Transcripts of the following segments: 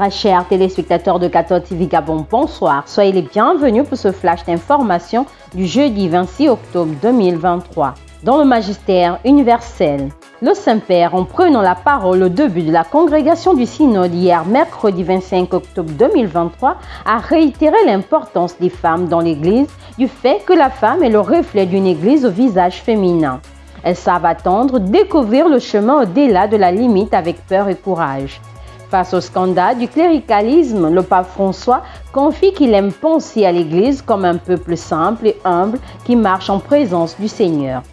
Très chers téléspectateurs de 14 TV Gabon, bonsoir. Soyez les bienvenus pour ce flash d'information du jeudi 26 octobre 2023. Dans le magistère universel, le Saint-Père, en prenant la parole au début de la congrégation du synode hier mercredi 25 octobre 2023, a réitéré l'importance des femmes dans l'Église, du fait que la femme est le reflet d'une Église au visage féminin. Elles savent attendre, découvrir le chemin au-delà de la limite avec peur et courage. Face au scandale du cléricalisme, le pape François confie qu'il aime penser à l'Église comme un peuple simple et humble qui marche en présence du Seigneur.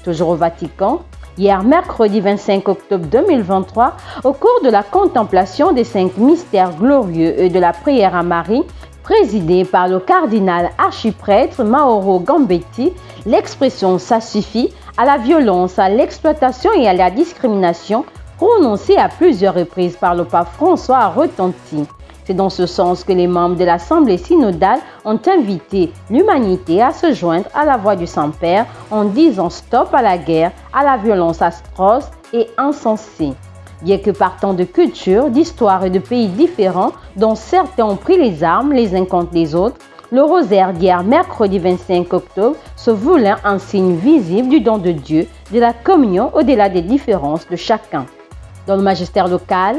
Toujours au Vatican, hier mercredi 25 octobre 2023, au cours de la contemplation des 5 mystères glorieux et de la prière à Marie, présidée par le cardinal archiprêtre Mauro Gambetti, l'expression « ça suffit » à la violence, à l'exploitation et à la discrimination prononcée à plusieurs reprises par le pape François a retenti. C'est dans ce sens que les membres de l'Assemblée synodale ont invité l'humanité à se joindre à la voix du Saint-Père en disant stop à la guerre, à la violence atroce et insensée. Bien que partant de cultures, d'histoires et de pays différents, dont certains ont pris les armes les uns contre les autres, le rosaire d'hier mercredi 25 octobre se voulait un signe visible du don de Dieu, de la communion au-delà des différences de chacun. Dans le magistère local,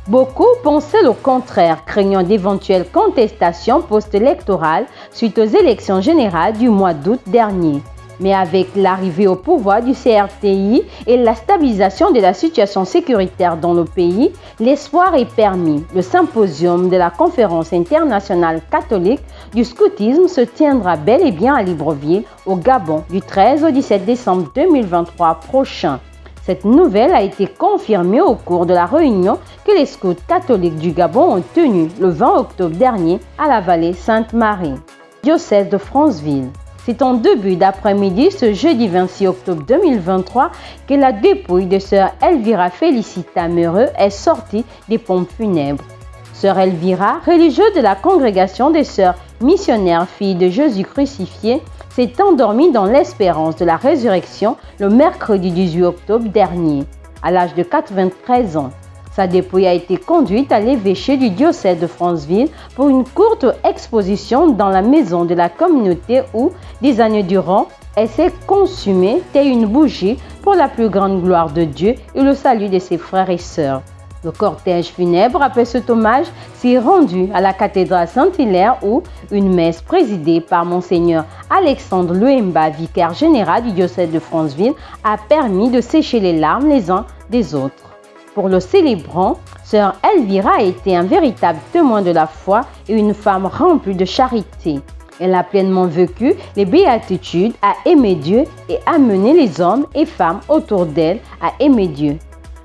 beaucoup pensaient le contraire, craignant d'éventuelles contestations post-électorales suite aux élections générales du mois d'août dernier. Mais avec l'arrivée au pouvoir du CRTI et la stabilisation de la situation sécuritaire dans le pays, l'espoir est permis. Le symposium de la Conférence internationale catholique du scoutisme se tiendra bel et bien à Libreville, au Gabon, du 13 au 17 décembre 2023 prochain. Cette nouvelle a été confirmée au cours de la réunion que les scouts catholiques du Gabon ont tenue le 20 octobre dernier à la vallée Sainte-Marie, diocèse de Franceville. C'est en début d'après-midi, ce jeudi 26 octobre 2023, que la dépouille de sœur Elvira Félicita Meureux est sortie des pompes funèbres. Sœur Elvira, religieuse de la congrégation des sœurs missionnaires filles de Jésus crucifié, s'est endormie dans l'espérance de la résurrection le mercredi 18 octobre dernier, à l'âge de 93 ans. Sa dépouille a été conduite à l'évêché du diocèse de Franceville pour une courte exposition dans la maison de la communauté où, des années durant, elle s'est consumée telle une bougie pour la plus grande gloire de Dieu et le salut de ses frères et sœurs. Le cortège funèbre, après cet hommage, s'est rendu à la cathédrale Saint-Hilaire où une messe présidée par Monseigneur Alexandre Luemba, vicaire général du diocèse de Franceville, a permis de sécher les larmes les uns des autres. Pour le célébrant, sœur Elvira a été un véritable témoin de la foi et une femme remplie de charité. Elle a pleinement vécu les béatitudes à aimer Dieu et à mener les hommes et femmes autour d'elle à aimer Dieu.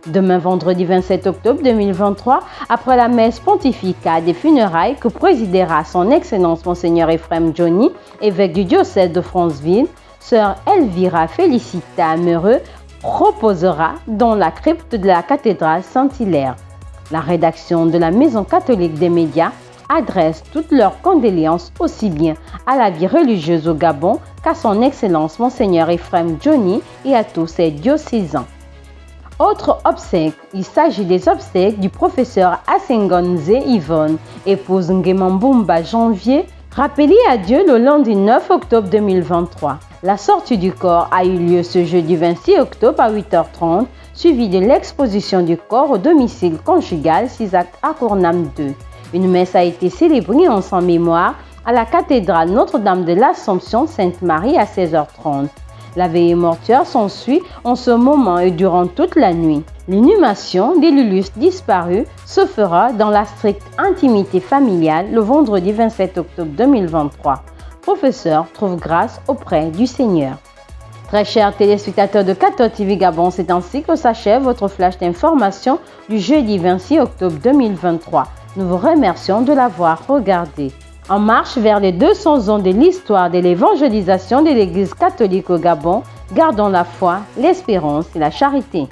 Demain, vendredi 27 octobre 2023, après la messe pontificale des funérailles que présidera son Excellence Monseigneur Ephrem Johnny, évêque du diocèse de Franceville, sœur Elvira Félicita Meureux proposera dans la crypte de la cathédrale Saint-Hilaire. La rédaction de la Maison catholique des médias adresse toutes leurs condoléances aussi bien à la vie religieuse au Gabon qu'à son Excellence Monseigneur Ephrem Johnny et à tous ses diocésains. Autre obsèque, il s'agit des obsèques du professeur Asengonze Yvonne, épouse Ngemambumba Janvier, rappelée à Dieu le lundi 9 octobre 2023. La sortie du corps a eu lieu ce jeudi 26 octobre à 8h30, suivie de l'exposition du corps au domicile conjugal Sisak Akournam 2. Une messe a été célébrée en son mémoire à la cathédrale Notre-Dame de l'Assomption Sainte-Marie à 16h30. La veillée mortuaire s'ensuit en ce moment et durant toute la nuit. L'inhumation des l'illustre disparu se fera dans la stricte intimité familiale le vendredi 27 octobre 2023. Professeur trouve grâce auprès du Seigneur. Très chers téléspectateurs de 14 TV Gabon, c'est ainsi que s'achève votre flash d'information du jeudi 26 octobre 2023. Nous vous remercions de l'avoir regardé. En marche vers les 200 ans de l'histoire de l'évangélisation de l'Église catholique au Gabon, gardons la foi, l'espérance et la charité.